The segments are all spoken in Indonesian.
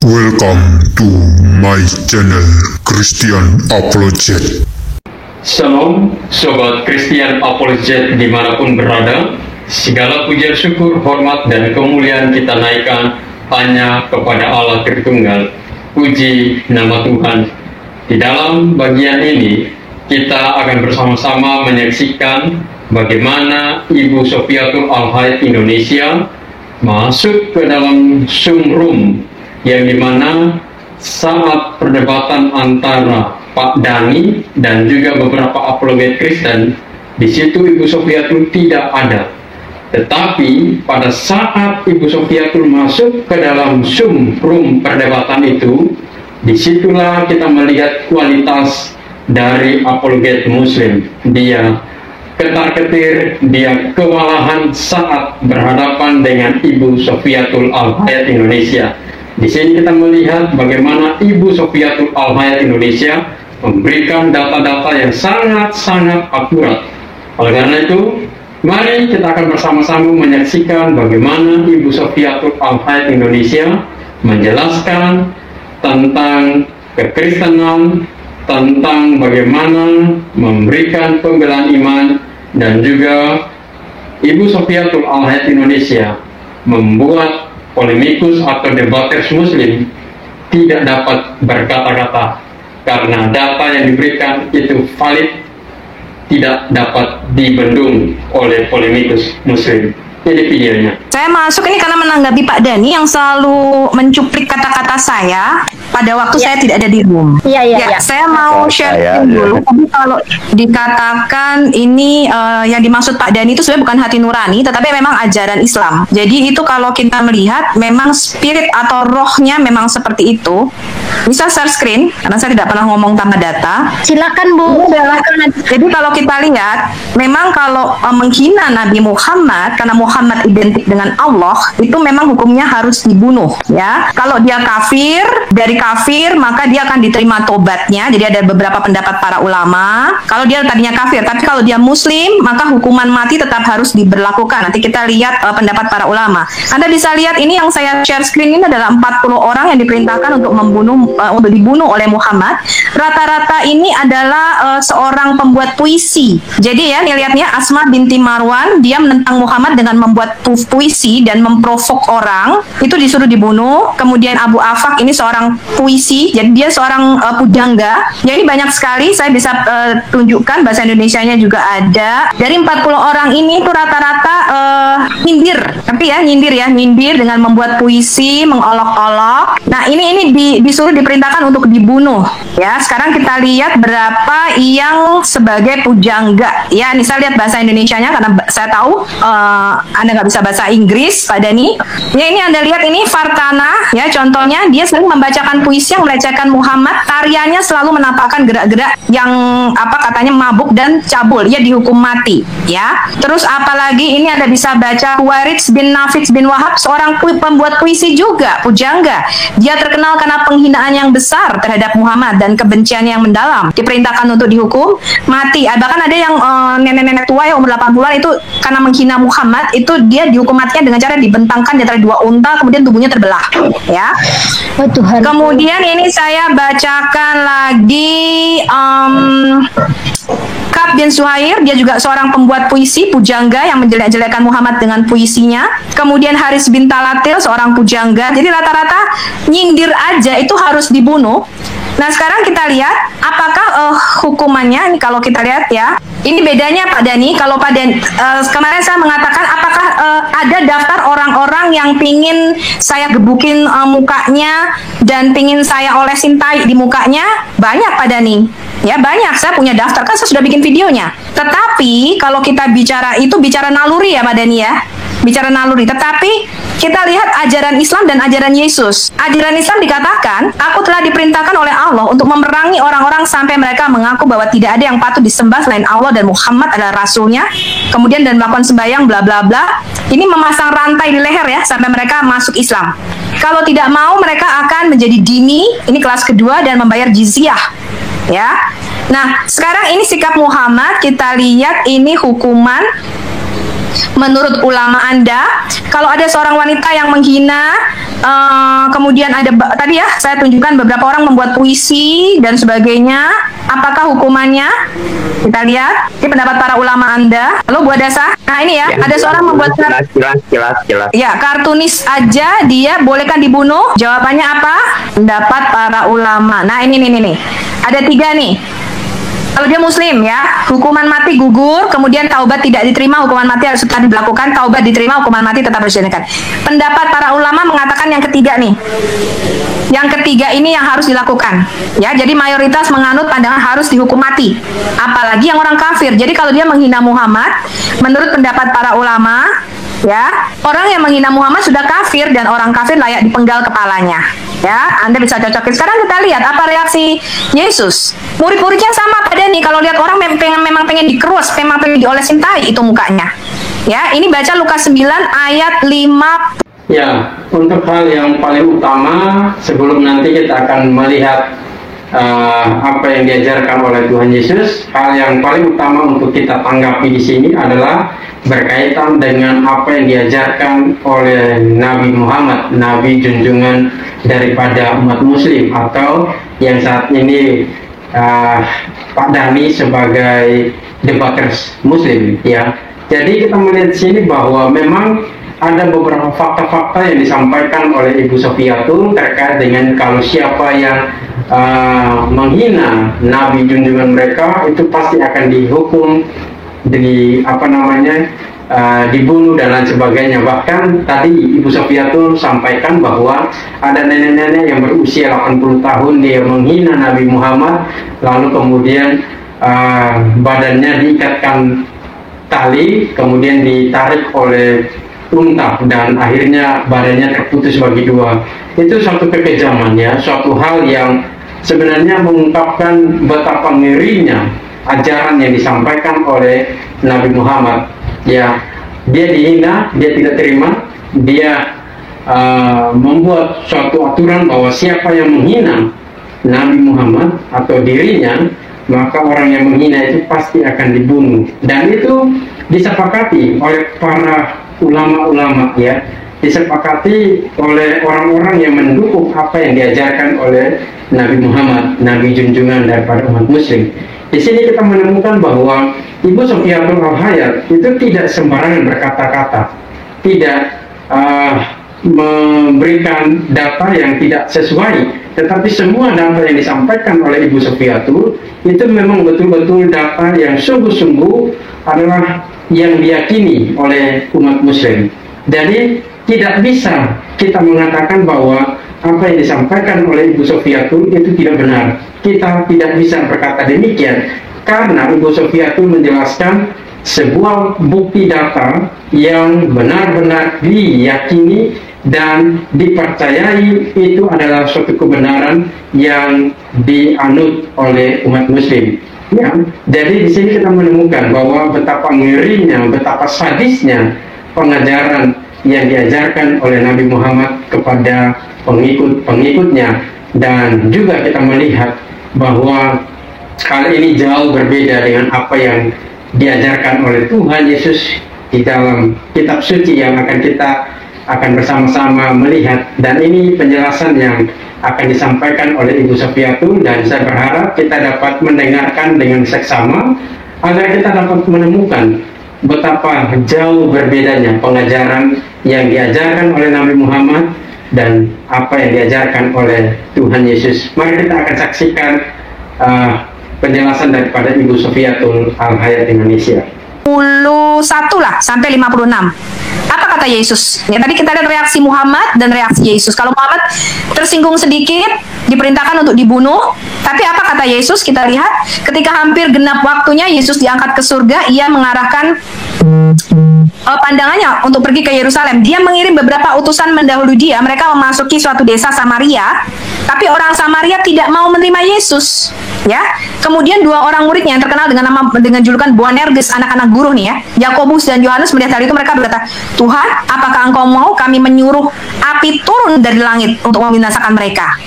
Welcome to my channel Christian Apologet. Shalom, Sobat Christian Apologet dimanapun berada. Segala puja syukur, hormat, dan kemuliaan kita naikkan hanya kepada Allah Tritunggal. Puji nama Tuhan. Di dalam bagian ini, kita akan bersama-sama menyaksikan bagaimana Ibu Sofiatul Al-Hayat Indonesia masuk ke dalam Zoom room, yang dimana saat perdebatan antara Pak Dhani dan juga beberapa apologet Kristen, di situ Ibu Sofiatul tidak ada. Tetapi pada saat Ibu Sofiatul masuk ke dalam Zoom room perdebatan itu, disitulah kita melihat kualitas dari apologet Muslim. Dia ketar-ketir, dia kewalahan saat berhadapan dengan Ibu Sofiatul Al-Hayat Indonesia. Di sini kita melihat bagaimana Ibu Sofiatul Al-Hayat Indonesia memberikan data-data yang sangat-sangat akurat. Oleh karena itu, mari kita akan bersama-sama menyaksikan bagaimana Ibu Sofiatul Al-Hayat Indonesia menjelaskan tentang kekristenan, tentang bagaimana memberikan pembelaan iman, dan juga Ibu Sofiatul Al-Hayat Indonesia membuat polemikus atau debaters Muslim tidak dapat berkata-kata karena data yang diberikan itu valid, tidak dapat dibendung oleh polemikus Muslim. Ini videonya. Saya masuk ini karena menanggapi Pak Dhani yang selalu mencuplik kata-kata saya pada waktu saya tidak ada di room. Iya. Saya mau share dulu. Tapi kalau dikatakan ini yang dimaksud Pak Dhani itu sebenarnya bukan hati nurani, tetapi memang ajaran Islam. Jadi itu kalau kita melihat memang spirit atau rohnya memang seperti itu. Bisa share screen karena saya tidak pernah ngomong tanpa data. Silakan Bu. Jadi kalau kita lihat, memang kalau menghina Nabi Muhammad, karena Muhammad identik dengan Allah, itu memang hukumnya harus dibunuh, ya. Kalau dia kafir, dari kafir maka dia akan diterima tobatnya. Jadi ada beberapa pendapat para ulama. Kalau dia tadinya kafir, tapi kalau dia Muslim, maka hukuman mati tetap harus diberlakukan. Nanti kita lihat pendapat para ulama. Anda bisa lihat ini yang saya share screen ini adalah 40 orang yang diperintahkan untuk untuk dibunuh oleh Muhammad. Rata-rata ini adalah seorang pembuat puisi. Jadi ya, nih lihatnya Asma binti Marwan, dia menentang Muhammad dengan membuat puisi dan memprovok orang, itu disuruh dibunuh. Kemudian Abu Afaq ini seorang puisi, jadi dia seorang pujangga. Jadi banyak sekali, saya bisa tunjukkan bahasa Indonesianya juga ada. Dari 40 orang ini tuh rata-rata nyindir, tapi ya nyindir dengan membuat puisi, mengolok-olok. Nah ini disuruh diperintahkan untuk dibunuh. Ya, sekarang kita lihat berapa yang sebagai pujangga. Ya, ini saya lihat bahasa Indonesianya karena saya tahu Anda nggak bisa bahasa Inggris, Pak Dhani. Ya, ini Anda lihat ini Farkana, ya contohnya dia sering membacakan puisi yang melecehkan Muhammad. Karyanya selalu menampakkan gerak-gerak yang katanya mabuk dan cabul. Ia dihukum mati. Ya, terus apalagi ini Anda bisa baca Huwairits bin Nafiz bin Wahab, seorang pembuat puisi juga, pujangga. Dia terkenal karena penghinaan yang besar terhadap Muhammad dan kebencian yang mendalam. Diperintahkan untuk dihukum mati. Bahkan ada yang nenek-nenek tua yang umur 80-an itu karena menghina Muhammad, itu dia dihukum matinya dengan cara dibentangkan di antara dua unta, kemudian tubuhnya terbelah. Ya. Oh, Tuhan. Kemudian ini saya bacakan lagi Ka'ab bin Zuhair, dia juga seorang pembuat puisi, pujangga yang menjelek-jelekan Muhammad dengan puisinya. Kemudian Haris bin Talatil, seorang pujangga. Jadi rata-rata nyindir aja itu harus dibunuh. Nah sekarang kita lihat apakah hukumannya. Ini kalau kita lihat ya, ini bedanya Pak Dhani. Kalau Pak Dhani kemarin saya mengatakan apakah ada daftar orang-orang yang pingin saya gebukin mukanya dan pingin saya olesin tai di mukanya. Banyak Pak Dhani. Ya banyak, saya punya daftar, kan saya sudah bikin videonya. Tetapi kalau kita bicara itu bicara naluri ya Pak Dhani ya, bicara naluri. Tetapi kita lihat ajaran Islam dan ajaran Yesus. Ajaran Islam dikatakan, aku telah diperintahkan oleh Allah untuk memerangi orang-orang sampai mereka mengaku bahwa tidak ada yang patut disembah selain Allah dan Muhammad adalah Rasulnya. Kemudian dan melakukan sembahyang bla bla bla. Ini memasang rantai di leher ya sampai mereka masuk Islam. Kalau tidak mau mereka akan menjadi dhimmi, ini kelas kedua, dan membayar jizyah. Ya. Nah, sekarang ini sikap Muhammad, kita lihat ini hukuman Menurut ulama Anda, kalau ada seorang wanita yang menghina, kemudian ada tadi ya saya tunjukkan beberapa orang membuat puisi dan sebagainya, apakah hukumannya? Kita lihat, ini pendapat para ulama Anda. Halo Bu Adasa. Nah ini ya, ada seorang membuat jelas. ya kartunis aja dia bolehkan dibunuh? Jawabannya apa? Pendapat para ulama. Nah ini nih, ada 3 nih. Kalau dia muslim ya, hukuman mati gugur, kemudian taubat tidak diterima, hukuman mati harus tetap dilakukan, taubat diterima, hukuman mati tetap harus dijalankan. Pendapat para ulama mengatakan yang ketiga nih. Yang ketiga ini yang harus dilakukan. Ya, jadi mayoritas menganut pandangan harus dihukum mati. Apalagi yang orang kafir. Jadi kalau dia menghina Muhammad, menurut pendapat para ulama, ya, orang yang menghina Muhammad sudah kafir dan orang kafir layak dipenggal kepalanya. Ya, Anda bisa cocokin. Sekarang kita lihat apa reaksi Yesus. Murid-muridnya sama pada nih. Kalau lihat orang memang pengen dikerus, memang pengen diolesin tai itu mukanya. Ya, ini baca Lukas 9 ayat 5. Ya, untuk hal yang paling utama sebelum nanti kita akan melihat apa yang diajarkan oleh Tuhan Yesus, hal yang paling utama untuk kita tanggapi di sini adalah berkaitan dengan apa yang diajarkan oleh Nabi Muhammad, Nabi junjungan daripada umat Muslim, atau yang saat ini Pak Dhani sebagai debaters Muslim. Ya, jadi kita melihat di sini bahwa memang ada beberapa fakta-fakta yang disampaikan oleh Ibu Sofiatul terkait dengan kalau siapa yang menghina Nabi junjungan mereka itu pasti akan dihukum, dibunuh dan lain sebagainya. Bahkan tadi Ibu Sofiatul sampaikan bahwa ada nenek-nenek yang berusia 80 tahun dia menghina Nabi Muhammad, lalu kemudian badannya diikatkan tali, kemudian ditarik oleh unta dan akhirnya badannya terputus bagi 2. Itu suatu kekejaman ya, suatu hal yang sebenarnya mengungkapkan betapa ngerinya ajaran yang disampaikan oleh Nabi Muhammad. Ya, dia dihina, dia tidak terima, dia membuat suatu aturan bahwa siapa yang menghina Nabi Muhammad atau dirinya, maka orang yang menghina itu pasti akan dibunuh. Dan itu disepakati oleh para ulama-ulama ya, disepakati oleh orang-orang yang mendukung apa yang diajarkan oleh Nabi Muhammad, Nabi junjungan daripada umat Muslim. Di sini kita menemukan bahwa Ibu Sofiatul Al-Hayat itu tidak sembarangan berkata-kata, tidak memberikan data yang tidak sesuai, tetapi semua data yang disampaikan oleh Ibu Sofiatul itu memang betul-betul data yang sungguh-sungguh adalah yang diyakini oleh umat Muslim. Jadi tidak bisa kita mengatakan bahwa apa yang disampaikan oleh Ibu Sofiatul itu tidak benar. Kita tidak bisa berkata demikian karena Ibu Sofiatul menjelaskan sebuah bukti data yang benar-benar diyakini dan dipercayai itu adalah suatu kebenaran yang dianut oleh umat Muslim. Ya, jadi di sini kita menemukan bahwa betapa ngerinya, betapa sadisnya pengajaran yang diajarkan oleh Nabi Muhammad kepada pengikut-pengikutnya, dan juga kita melihat bahwa hal ini jauh berbeda dengan apa yang diajarkan oleh Tuhan Yesus di dalam kitab suci yang kita akan bersama-sama melihat. Dan ini penjelasan yang akan disampaikan oleh Ibu Sofiatul, dan saya berharap kita dapat mendengarkan dengan seksama agar kita dapat menemukan betapa jauh berbedanya pengajaran yang diajarkan oleh Nabi Muhammad dan apa yang diajarkan oleh Tuhan Yesus. Mari kita akan saksikan penjelasan daripada Ibu Sofiatul Al-Hayat Indonesia. 51 lah sampai 56. Apa kata Yesus? Ya, tadi kita lihat reaksi Muhammad dan reaksi Yesus. Kalau Muhammad tersinggung sedikit, diperintahkan untuk dibunuh. Tapi apa kata Yesus? Kita lihat ketika hampir genap waktunya Yesus diangkat ke surga, ia mengarahkan pandangannya untuk pergi ke Yerusalem. Dia mengirim beberapa utusan mendahului dia. Mereka memasuki suatu desa Samaria, tapi orang Samaria tidak mau menerima Yesus. Ya, kemudian dua orang muridnya yang terkenal dengan julukan Boanerges, anak-anak guru nih ya, Yakobus dan Yohanes, melihat hal itu mereka berkata, Tuhan, apakah engkau mau kami menyuruh api turun dari langit untuk membinasakan mereka?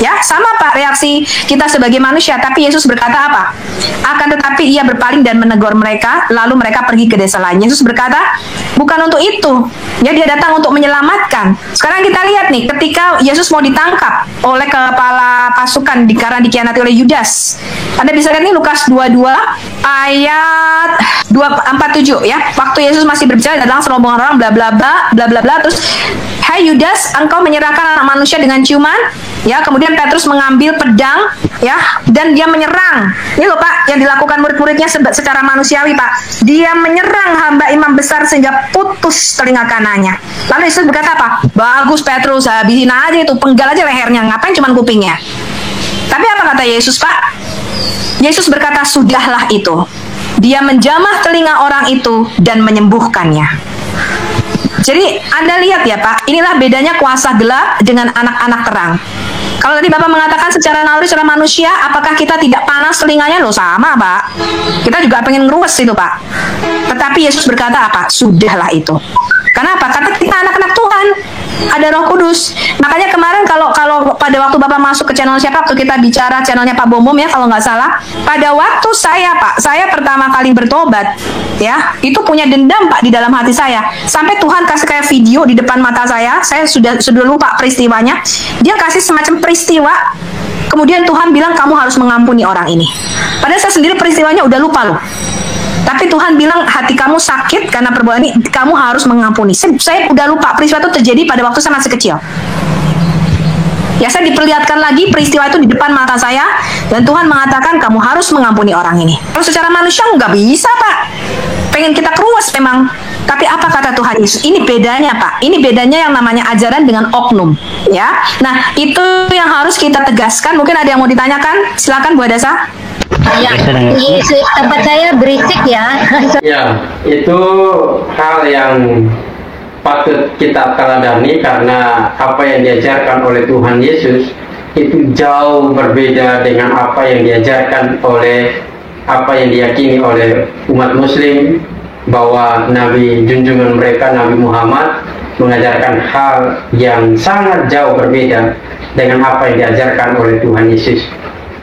Ya, sama Pak reaksi kita sebagai manusia, tapi Yesus berkata apa? Akan tetapi ia berpaling dan menegur mereka, lalu mereka pergi ke desa lain. Yesus berkata, bukan untuk itu. Ya, dia datang untuk menyelamatkan. Sekarang kita lihat nih, ketika Yesus mau ditangkap oleh kepala pasukan karena dikhianati oleh Yudas. Anda bisa lihat nih Lukas 22 ayat 247 ya. Waktu Yesus masih berbicara, datang serombongan orang bla bla bla bla bla bla, terus, "Hai Yudas, engkau menyerahkan anak manusia dengan ciuman?" Ya, kemudian Petrus mengambil pedang ya, dan dia menyerang. Ini loh Pak, yang dilakukan murid-muridnya secara manusiawi Pak. Dia menyerang hamba imam besar sehingga putus telinga kanannya. Lalu Yesus berkata apa? Bagus Petrus, habisin aja itu, penggal aja lehernya, ngapain cuman kupingnya. Tapi apa kata Yesus Pak? Yesus berkata, sudahlah itu. Dia menjamah telinga orang itu dan menyembuhkannya. Jadi Anda lihat ya Pak, inilah bedanya kuasa gelap dengan anak-anak terang. Kalau tadi Bapak mengatakan secara naluri, secara manusia, apakah kita tidak panas telinganya? Loh sama Pak. Kita juga pengen ngeruwes itu Pak. Tetapi Yesus berkata apa? Sudahlah itu. Kenapa? Karena kita anak-anak Tuhan, ada Roh Kudus. Makanya kemarin kalau pada waktu Bapak masuk ke channel siapa, waktu kita bicara channelnya Pak Bom ya, kalau nggak salah, pada waktu saya pertama kali bertobat, ya, itu punya dendam Pak di dalam hati saya. Sampai Tuhan kasih kayak video di depan mata saya sudah lupa peristiwanya. Dia kasih semacam peristiwa, kemudian Tuhan bilang kamu harus mengampuni orang ini. Padahal saya sendiri peristiwanya udah lupa loh. Tapi Tuhan bilang hati kamu sakit karena perbuatan ini, kamu harus mengampuni. Saya udah lupa peristiwa itu terjadi pada waktu saya masih kecil. Ya, saya diperlihatkan lagi peristiwa itu di depan mata saya, dan Tuhan mengatakan kamu harus mengampuni orang ini. Kalau secara manusia nggak bisa Pak. Pengen kita keruas memang. Tapi apa kata Tuhan Yesus? Ini bedanya Pak. Ini bedanya yang namanya ajaran dengan oknum. Ya. Nah, itu yang harus kita tegaskan. Mungkin ada yang mau ditanyakan? Silakan Bu Adasa. Ya, di tempat saya berisik ya. Ya, itu hal yang patut kita teladani karena apa yang diajarkan oleh Tuhan Yesus itu jauh berbeda dengan apa yang diajarkan oleh apa yang diyakini oleh umat Muslim, bahwa Nabi junjungan mereka Nabi Muhammad mengajarkan hal yang sangat jauh berbeda dengan apa yang diajarkan oleh Tuhan Yesus.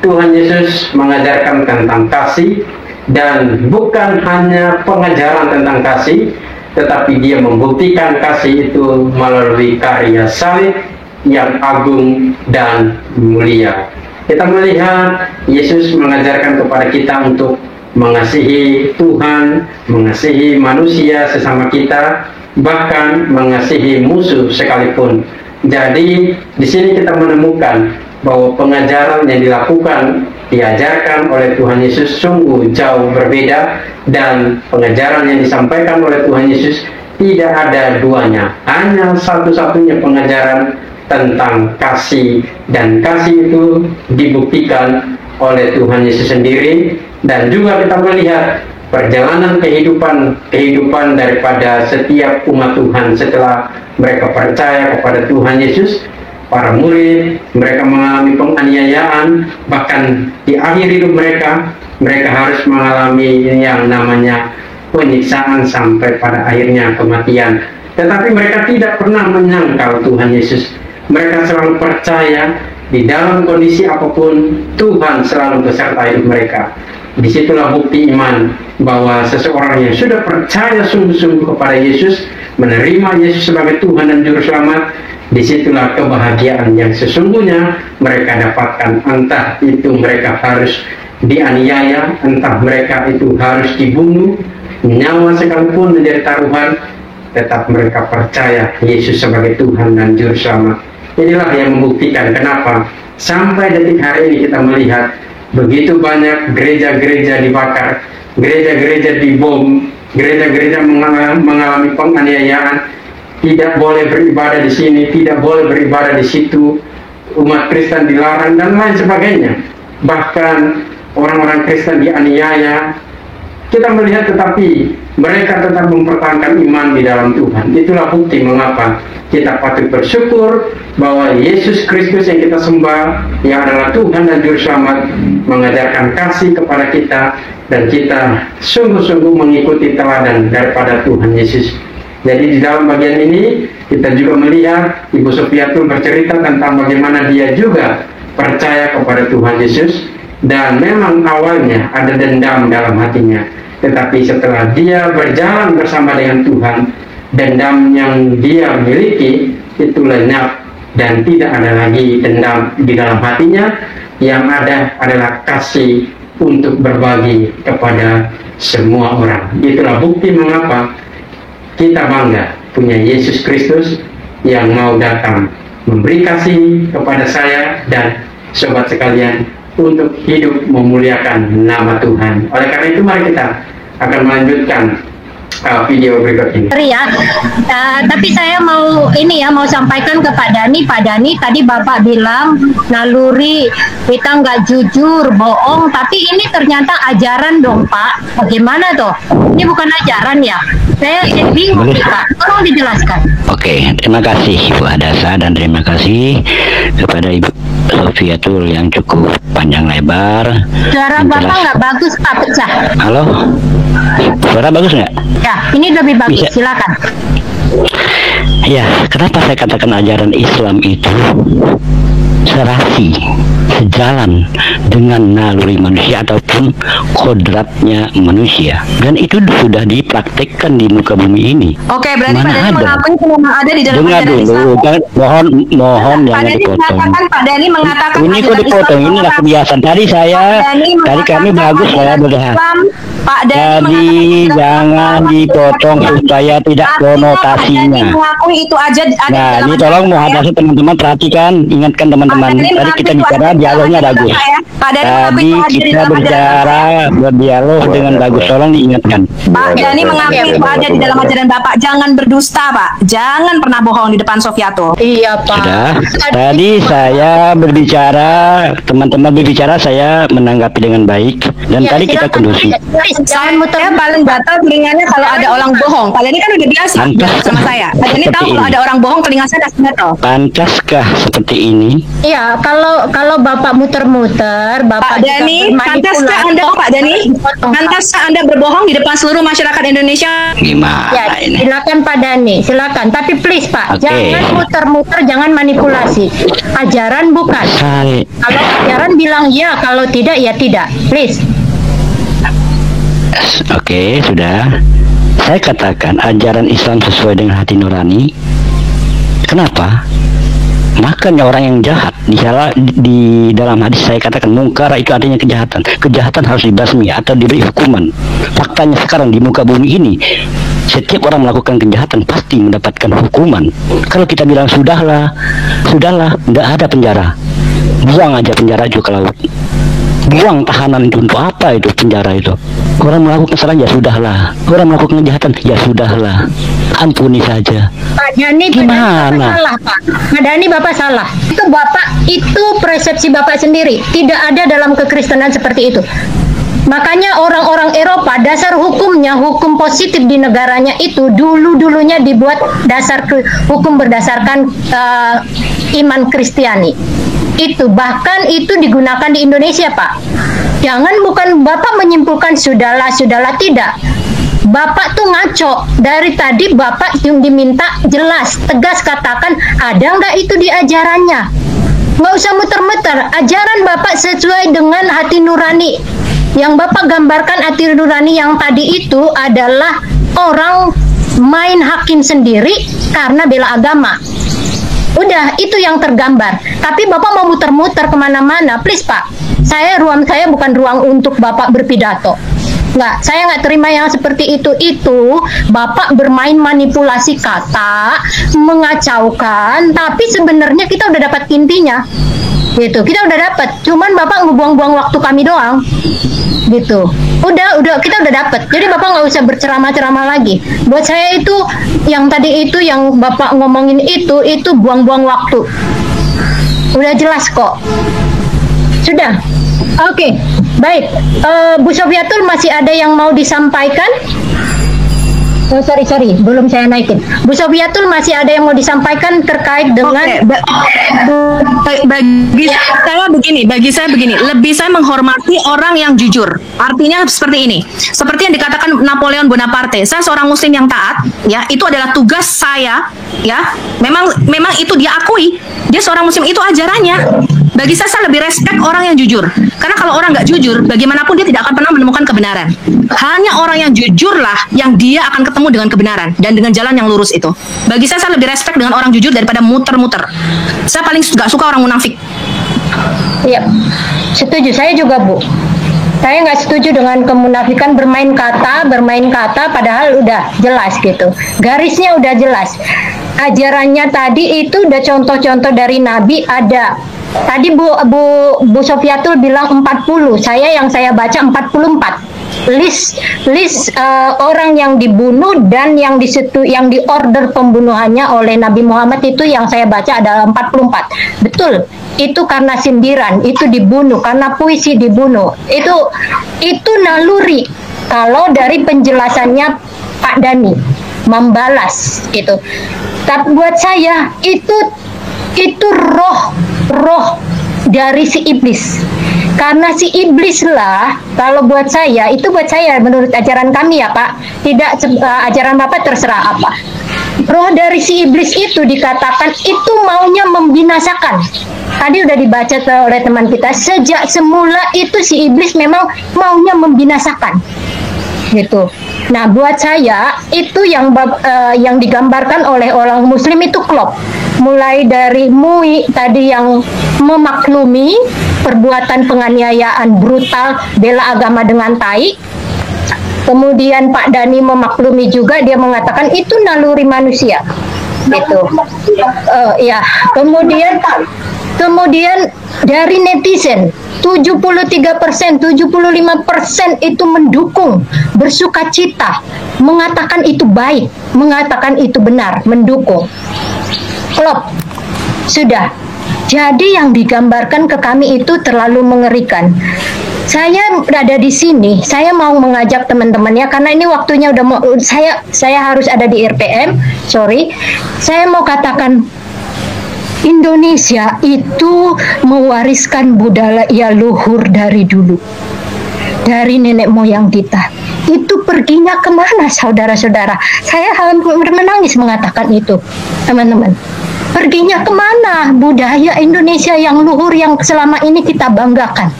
Tuhan Yesus mengajarkan tentang kasih, dan bukan hanya pengajaran tentang kasih, tetapi dia membuktikan kasih itu melalui karya salib yang agung dan mulia. Kita melihat Yesus mengajarkan kepada kita untuk mengasihi Tuhan, mengasihi manusia sesama kita, bahkan mengasihi musuh sekalipun. Jadi di sini kita menemukan bahwa pengajaran yang diajarkan oleh Tuhan Yesus sungguh jauh berbeda, dan pengajaran yang disampaikan oleh Tuhan Yesus tidak ada duanya, hanya satu-satunya pengajaran tentang kasih, dan kasih itu dibuktikan oleh Tuhan Yesus sendiri. Dan juga kita melihat perjalanan kehidupan daripada setiap umat Tuhan setelah mereka percaya kepada Tuhan Yesus. Para murid, mereka mengalami penganiayaan, bahkan di akhir hidup mereka harus mengalami yang namanya penyiksaan sampai pada akhirnya kematian. Tetapi mereka tidak pernah menyangkal Tuhan Yesus. Mereka selalu percaya di dalam kondisi apapun Tuhan selalu beserta hidup mereka. Disitulah bukti iman bahwa seseorang yang sudah percaya sungguh-sungguh kepada Yesus, menerima Yesus sebagai Tuhan dan Juru Selamat, disitulah kebahagiaan yang sesungguhnya mereka dapatkan. Entah itu mereka harus dianiaya, entah mereka itu harus dibunuh, nyawa sekalipun menjadi taruhan, tetap mereka percaya Yesus sebagai Tuhan dan Juru Selamat. Inilah yang membuktikan kenapa sampai detik hari ini kita melihat begitu banyak gereja-gereja dibakar, gereja-gereja dibom, gereja-gereja mengalami penganiayaan, tidak boleh beribadah di sini, tidak boleh beribadah di situ, umat Kristen dilarang dan lain sebagainya. Bahkan orang-orang Kristen dianiaya. Kita melihat, tetapi mereka tetap mempertahankan iman di dalam Tuhan. Itulah bukti mengapa kita patut bersyukur bahwa Yesus Kristus yang kita sembah, yang adalah Tuhan dan Juru Selamat, mengajarkan kasih kepada kita, dan kita sungguh-sungguh mengikuti teladan daripada Tuhan Yesus. Jadi di dalam bagian ini kita juga melihat Ibu Sofiatul bercerita tentang bagaimana dia juga percaya kepada Tuhan Yesus, dan memang awalnya ada dendam dalam hatinya. Tetapi setelah dia berjalan bersama dengan Tuhan, dendam yang dia miliki itu lenyap dan tidak ada lagi dendam di dalam hatinya. Yang ada adalah kasih untuk berbagi kepada semua orang. Itulah bukti mengapa kita bangga punya Yesus Kristus yang mau datang memberi kasih kepada saya dan sobat sekalian untuk hidup memuliakan nama Tuhan. Oleh karena itu mari kita akan melanjutkan video berikut ini. Ya, tapi saya mau sampaikan ke Pak Dani, tadi Bapak bilang naluri kita nggak jujur, bohong, tapi ini ternyata ajaran dong Pak. Bagaimana toh? Ini bukan ajaran ya? Saya bingung nih Pak, tolong dijelaskan. Oke, terima kasih Bu Hadasa, dan terima kasih kepada Ibu Sofiatul yang cukup panjang lebar. Suara Bapak nggak bagus Pak, pecah. Halo, suara bagus nggak? Ya, ini lebih bagus, Bisa. silakan. Ya, kenapa saya katakan ajaran Islam itu serasi, sejalan dengan naluri manusia ataupun kodratnya manusia, dan itu sudah dipraktekkan di muka bumi ini. Oke, berarti Mana Pak Dani ada? mengakui semua ada di dalam Dengar ajaran dulu, Islam. mohon Pak jangan Dani dipotong. mengatakan, Pak Dani mengatakan Ini kok ajaran dipotong, Islam inilah serasi. kebiasaan. Tadi kami mengatakan bagus saya ajaran berhak. Islam, Pak Dani Jadi mengatakan jangan dipotong supaya tidak Artinya Pak Dani konotasinya. mengakui itu ada Nah, dalam ini ajaran tolong Islam, ya? muhadasah teman-teman perhatikan, ingatkan teman-teman. Pak Dani Tadi mengakui kita itu bicara ada dialognya dalam bagus. ajaran, ya? Pak Dani mengakui Tadi itu ada di kita dalam ajaran bicara berdialog dengan bagus, tolong diingatkan. Pak Dani mengakui itu ada di dalam ajaran Bapak. Jangan berdusta, Pak. Jangan pernah bohong di depan Sofiatul. Iya Pak. Sudah. Tadi saya berbicara, teman-teman berbicara, saya menanggapi dengan baik, dan Ya, tadi kita silakan. kondusif. Jangan muter. Saya paling batal telinganya kalau ada orang bohong. Pak Dani kan udah biasa Pantas sama saya. Pak Dani seperti tahu kalau ini. ada orang bohong telinga saya udah metal. Pantaskah seperti ini? Iya, kalau Bapak muter-muter, Bapak Pak Dani, pantaskah Anda, Pak Dani? Pantaskah Anda berbohong di depan seluruh masyarakat Indonesia? Gimana Ya, ini? silakan Pak Dani, silakan. Tapi please Pak, Oke. jangan muter-muter, jangan manipulasi. Ajaran bukan. Saya Kalau ajaran bilang ya, kalau tidak ya tidak. Please. Oke, sudah. Saya katakan ajaran Islam sesuai dengan hati nurani. Kenapa? Makanya orang yang jahat di dalam hadis saya katakan mungkar itu artinya kejahatan. Kejahatan harus dibasmi atau diberi hukuman. Faktanya sekarang di muka bumi ini, setiap orang melakukan kejahatan pasti mendapatkan hukuman. Kalau kita bilang sudahlah, tidak ada penjara. Buang aja penjara itu ke laut. Buang tahanan itu untuk apa itu penjara itu? Orang melakukan kesalahan ya sudahlah. Orang melakukan kejahatan ya sudahlah. Ampuni saja. Pak Dani, Gimana? Bapak salah Pak. Pak Dani, Bapak salah. Itu persepsi Bapak sendiri. Tidak ada dalam kekristenan seperti itu. Makanya orang-orang Eropa dasar hukumnya, hukum positif di negaranya itu dulunya dibuat dasar hukum berdasarkan iman Kristiani. Itu bahkan itu digunakan di Indonesia Pak. Bukan Bapak menyimpulkan sudahlah tidak. Bapak tuh ngaco. Dari tadi Bapak yang diminta jelas, tegas katakan ada nggak itu di ajarannya. Nggak usah muter-muter. Ajaran Bapak sesuai dengan hati nurani. Yang Bapak gambarkan hati nurani yang tadi itu adalah orang main hakim sendiri karena bela agama. Udah, itu yang tergambar. Tapi Bapak mau muter-muter kemana-mana, please Pak. Ruang saya bukan ruang untuk Bapak berpidato. Nggak, saya nggak terima yang seperti itu. Itu Bapak bermain manipulasi kata, mengacaukan, tapi sebenarnya kita udah dapat intinya. Gitu, kita udah dapat. Cuman Bapak ngebuang-buang waktu kami doang. Gitu. Udah kita udah dapat. Jadi Bapak nggak usah berceramah-ceramah lagi. Buat saya itu yang tadi itu yang Bapak ngomongin itu buang-buang waktu. Udah jelas kok. Sudah. Oke, baik. Bu Sofiatul masih ada yang mau disampaikan? Oh, sorry, belum saya naikin. Bu Sofiatul, masih ada yang mau disampaikan terkait dengan bagi saya begini, lebih saya menghormati orang yang jujur. Artinya seperti ini. Seperti yang dikatakan Napoleon Bonaparte, saya seorang muslim yang taat, ya, itu adalah tugas saya, ya. Memang itu dia akui. Dia seorang muslim, itu ajarannya. Bagi saya lebih respect orang yang jujur. Karena kalau orang nggak jujur, bagaimanapun dia tidak akan pernah menemukan kebenaran. Hanya orang yang jujurlah yang dia akan ketemu dengan kebenaran dan dengan jalan yang lurus itu. Bagi saya lebih respect dengan orang jujur daripada muter-muter. Saya paling nggak suka orang munafik. Iya, setuju. Saya juga, Bu. Saya nggak setuju dengan kemunafikan, bermain kata padahal udah jelas gitu. Garisnya udah jelas. Ajarannya tadi itu udah contoh-contoh dari Nabi ada. Tadi Bu Sofiatul bilang 40. Yang saya baca 44. List orang yang dibunuh dan yang diorder pembunuhannya oleh Nabi Muhammad itu yang saya baca adalah 44. Betul. Itu karena sindiran, itu dibunuh, karena puisi dibunuh. Itu naluri. Kalau dari penjelasannya Pak Dhani membalas itu. Tapi buat saya itu roh dari si iblis. Karena si iblis lah, kalau buat saya menurut ajaran kami ya Pak, tidak ajaran Bapak terserah apa. Roh dari si iblis itu dikatakan itu maunya membinasakan. Tadi udah dibaca oleh teman kita, sejak semula itu si iblis memang maunya membinasakan. Gitu. Nah, buat saya itu yang digambarkan oleh orang muslim itu klop. Mulai dari MUI tadi yang memaklumi perbuatan penganiayaan brutal, bela agama dengan tai. Kemudian Pak Dhani memaklumi juga, dia mengatakan itu naluri manusia. Gitu. Ya, kemudian dari netizen 73%, 75% itu mendukung, bersuka cita, mengatakan itu baik, mengatakan itu benar, mendukung. Klop, sudah. Jadi yang digambarkan ke kami itu terlalu mengerikan. Saya berada di sini, saya mau mengajak teman-temannya karena ini waktunya udah mau, saya harus ada di RPM, sorry. Saya mau katakan Indonesia itu mewariskan budaya luhur dari dulu, dari nenek moyang kita. Itu perginya kemana, saudara-saudara? Saya hampir menangis mengatakan itu, teman-teman. Perginya kemana budaya Indonesia yang luhur yang selama ini kita banggakan?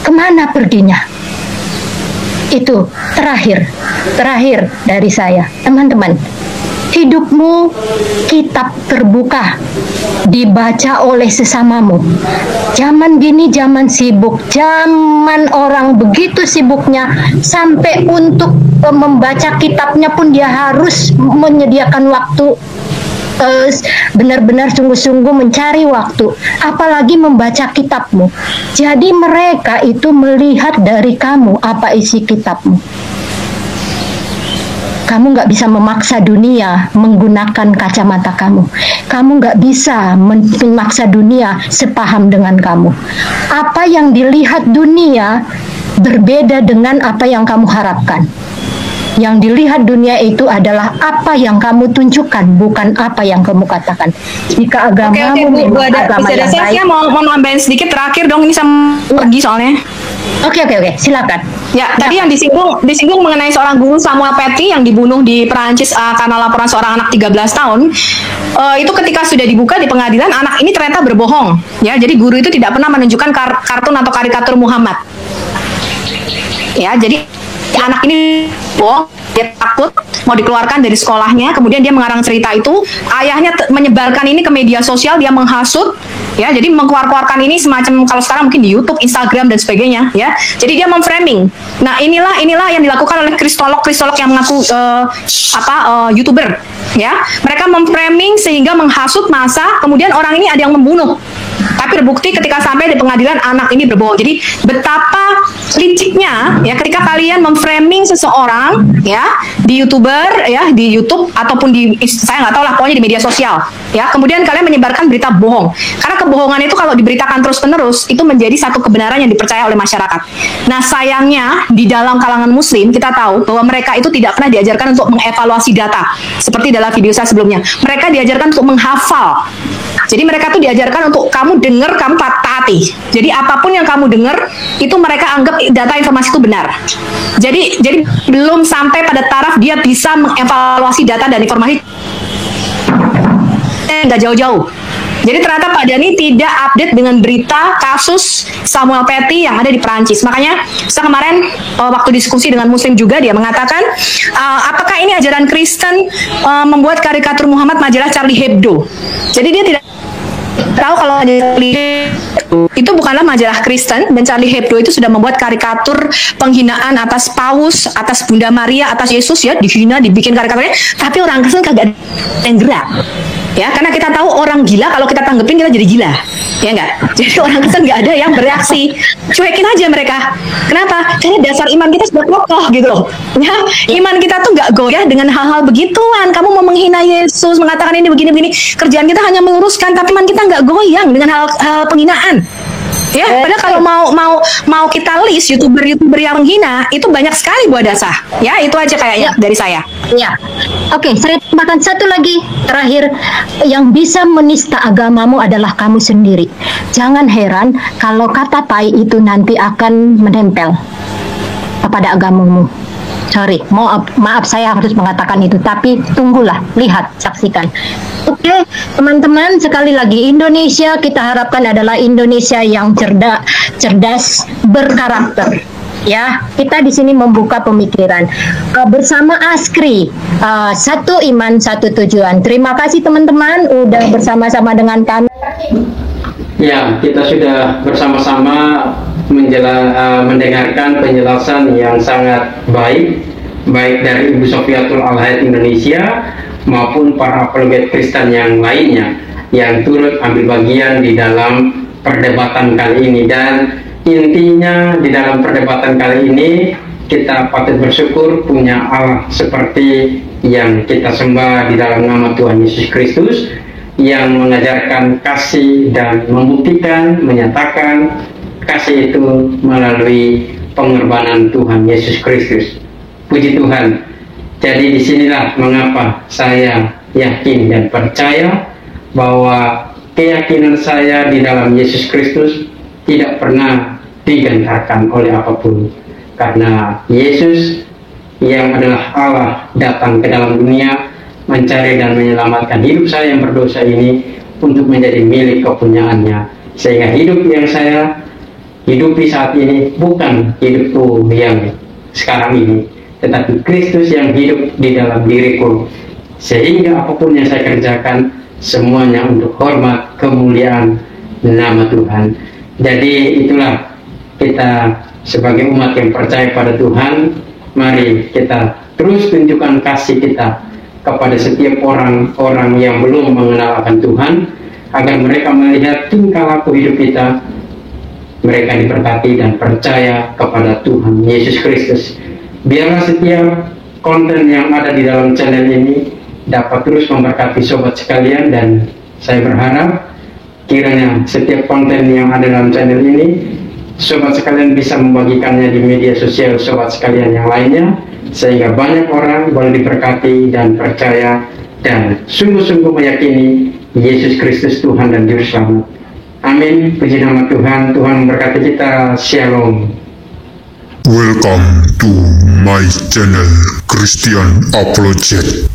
Kemana perginya? Itu terakhir dari saya, teman-teman. Hidupmu kitab terbuka, dibaca oleh sesamamu. Zaman gini zaman sibuk, zaman orang begitu sibuknya sampai untuk membaca kitabnya pun dia harus menyediakan waktu, benar-benar sungguh-sungguh mencari waktu, apalagi membaca kitabmu. Jadi mereka itu melihat dari kamu apa isi kitabmu. Kamu nggak bisa memaksa dunia menggunakan kacamata kamu. Kamu nggak bisa memaksa dunia sepaham dengan kamu. Apa yang dilihat dunia berbeda dengan apa yang kamu harapkan. Yang dilihat dunia itu adalah apa yang kamu tunjukkan, bukan apa yang kamu katakan. Jika agamamu memang agama yang baik. Saya mau nambahin sedikit terakhir dong, ini sama pergi soalnya. Oke, silakan. Ya, tadi yang disinggung mengenai seorang guru Samuel Paty yang dibunuh di Perancis karena laporan seorang anak 13 tahun. Itu ketika sudah dibuka di pengadilan, anak ini ternyata berbohong. Ya, jadi guru itu tidak pernah menunjukkan kartun atau karikatur Muhammad. Ya, jadi anak ini bohong, dia takut mau dikeluarkan dari sekolahnya, kemudian dia mengarang cerita itu, ayahnya menyebarkan ini ke media sosial, dia menghasut, ya, jadi mengkeluarkan ini semacam kalau sekarang mungkin di YouTube, Instagram dan sebagainya, ya, jadi dia memframing. Nah, inilah yang dilakukan oleh kristolog yang mengaku YouTuber, ya, mereka memframing sehingga menghasut massa, kemudian orang ini ada yang membunuh. Tapi Tapi terbukti ketika sampai di pengadilan anak ini berbohong. Jadi betapa liciknya ya ketika kalian memframing seseorang ya di YouTuber ya, di YouTube ataupun di, saya nggak tahu lah, pokoknya di media sosial ya. Kemudian kalian menyebarkan berita bohong. Karena kebohongan itu kalau diberitakan terus-menerus itu menjadi satu kebenaran yang dipercaya oleh masyarakat. Nah, sayangnya di dalam kalangan muslim kita tahu bahwa mereka itu tidak pernah diajarkan untuk mengevaluasi data. Seperti dalam video saya sebelumnya. Mereka diajarkan untuk menghafal. Jadi mereka tuh diajarkan untuk kamu dengar, kamu taati. Jadi apapun yang kamu dengar itu mereka anggap data informasi itu benar. Jadi belum sampai pada taraf dia bisa mengevaluasi data dan informasi nggak jauh-jauh. Jadi ternyata Pak Dhani tidak update dengan berita kasus Samuel Paty yang ada di Perancis. Makanya saya kemarin waktu diskusi dengan Muslim juga dia mengatakan apakah ini ajaran Kristen membuat karikatur Muhammad majalah Charlie Hebdo. Jadi dia tidak tahu kalau itu bukanlah majalah Kristen, dan Charlie Hebdo itu sudah membuat karikatur penghinaan atas Paus, atas Bunda Maria, atas Yesus ya, dihina, dibikin karikaturnya, tapi orang Kristen kagak yang gerak. Ya, karena kita tahu orang gila kalau kita tanggepin kita jadi gila, ya enggak? Jadi orang Kristen nggak ada yang bereaksi, cuekin aja mereka. Kenapa? Karena dasar iman kita sudah kokoh gitu loh. Ya, iman kita tuh nggak goyah dengan hal-hal begituan. Kamu mau menghina Yesus, mengatakan ini begini-begini, kerjaan kita hanya meluruskan, tapi iman kita nggak goyang dengan hal-hal penghinaan. Ya, padahal kalau mau kita list YouTuber yang menghina itu banyak sekali Bu Adasa. Ya, itu aja kayaknya dari saya. Ya, oke, saya tambahkan satu lagi terakhir, yang bisa menista agamamu adalah kamu sendiri. Jangan heran kalau kata tai itu nanti akan menempel kepada agamamu. Sorry, maaf saya harus mengatakan itu, tapi tunggulah, lihat, saksikan. Oke, teman-teman, sekali lagi Indonesia kita harapkan adalah Indonesia yang cerdas, berkarakter. Ya, kita di sini membuka pemikiran bersama Askri, satu iman, satu tujuan. Terima kasih teman-teman udah bersama-sama dengan kami. Ya, kita sudah bersama-sama mendengarkan penjelasan yang sangat baik dari Ibu Sofiatul Al-Hayat Indonesia maupun para apologet Kristen yang lainnya yang turut ambil bagian di dalam perdebatan kali ini. Dan intinya di dalam perdebatan kali ini kita patut bersyukur punya Allah seperti yang kita sembah di dalam nama Tuhan Yesus Kristus, yang mengajarkan kasih dan membuktikan, menyatakan kasih itu melalui pengorbanan Tuhan Yesus Kristus. Puji Tuhan. Jadi disinilah mengapa saya yakin dan percaya bahwa keyakinan saya di dalam Yesus Kristus tidak pernah digentarkan oleh apapun. Karena Yesus yang adalah Allah datang ke dalam dunia mencari dan menyelamatkan hidup saya yang berdosa ini untuk menjadi milik kepunyaannya. Sehingga hidup yang saya hidupi saat ini bukan hidupku yang sekarang ini, tetapi Kristus yang hidup di dalam diriku. Sehingga apapun yang saya kerjakan semuanya untuk hormat kemuliaan nama Tuhan. Jadi itulah kita sebagai umat yang percaya pada Tuhan, mari kita terus tunjukkan kasih kita kepada setiap orang-orang yang belum mengenal akan Tuhan, agar mereka melihat tingkah laku hidup kita, mereka diberkati dan percaya kepada Tuhan Yesus Kristus. Biarlah setiap konten yang ada di dalam channel ini dapat terus memberkati sobat sekalian, dan saya berharap kiranya setiap konten yang ada dalam channel ini sobat sekalian bisa membagikannya di media sosial sobat sekalian yang lainnya, sehingga banyak orang boleh diberkati dan percaya dan sungguh-sungguh meyakini Yesus Kristus Tuhan dan Juru Selamat. Amin. Puji nama Tuhan. Tuhan memberkati kita. Shalom. Welcome to my channel Christian Apologet.